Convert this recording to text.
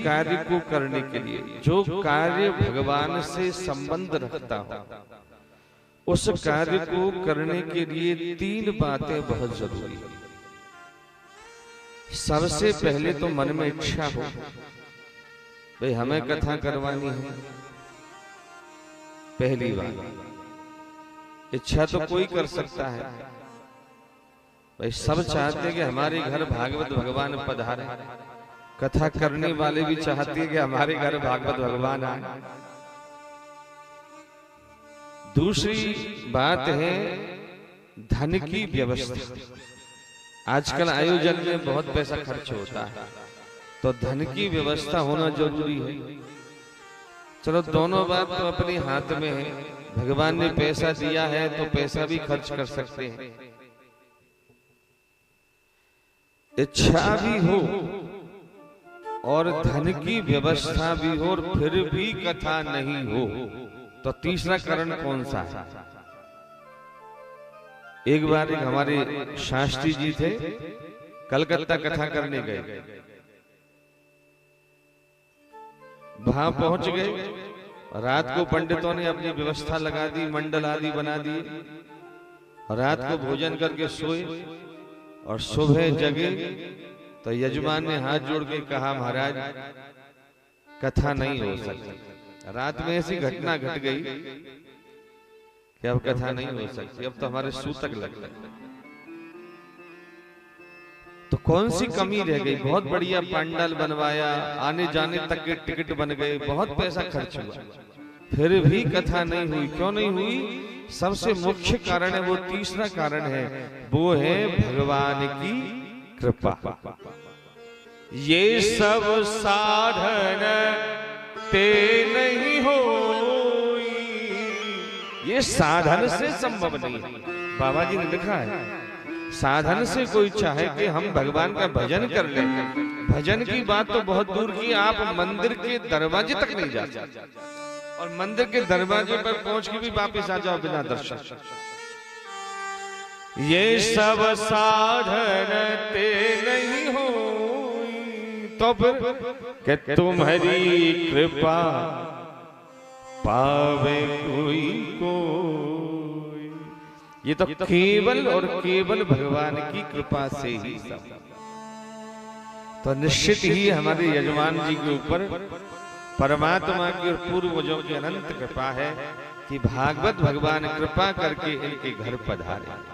कार्य को करने के लिए, जो कार्य भगवान से संबंध रखता हो, उस कार्य को करने के लिए तीन बातें बहुत जरूरी है। सबसे पहले तो मन में इच्छा हो, भाई हमें कथा करवानी है। पहली बात, इच्छा तो कोई कर सकता है, भाई सब चाहते हैं कि हमारे घर भागवत भगवान पधारे, कथा करने वाले भी चाहते हैं कि हमारे घर भागवत भगवान आए। दूसरी बात है धन की व्यवस्था। आजकल आयोजन में बहुत पैसा खर्च होता है, तो धन की व्यवस्था होना जरूरी है। चलो दोनों बात तो अपने हाथ में है, भगवान ने पैसा दिया है तो पैसा भी खर्च कर सकते हैं। इच्छा भी हो और धन की व्यवस्था भी हो और फिर भी कथा नहीं हो, तो तीसरा कारण कौन सा है? एक बार एक हमारे शास्त्री जी थे, कलकत्ता कथा करने गए, वहां पहुंच गए। रात को पंडितों ने अपनी व्यवस्था लगा दी, मंडल आदि बना दिए, रात को भोजन करके सोए और सुबह जगे तो यजमान ने हाथ जोड़ के कहा, महाराज कथा नहीं हो सकती। रात में ऐसी घटना घट गई कि अब कथा नहीं हो सकती, अब तो हमारे सूतक लग गए। तो कौन सी कमी रह गई? बहुत बढ़िया पंडाल बनवाया, आने जाने तक के टिकट बन गए, बहुत पैसा खर्च हुआ, फिर भी कथा नहीं हुई। क्यों नहीं हुई? सबसे मुख्य कारण है, वो तीसरा कारण है, वो है भगवान की कृपा। ये सब साधन ते नहीं हो, ये साधन से संभव नहीं है। बाबा जी ने लिखा है, साधन से कोई चाहे कि हम भगवान का भजन कर लें, भजन की बात तो बहुत दूर की, आप मंदिर के दरवाजे तक नहीं जा सकते, और मंदिर के दरवाजे पर पहुंच के भी वापस आ जाओ बिना दर्शन। ये सब साधन ते नहीं हो, तो फिर कि तुम्हारी कृपा पावे कोई कोई। ये तो केवल और केवल भगवान की कृपा से ही सब। तो निश्चित ही हमारे यजमान जी के ऊपर परमात्मा की और पूर्वजों की अनंत कृपा है कि भागवत भगवान कृपा करके इनके घर पधारे।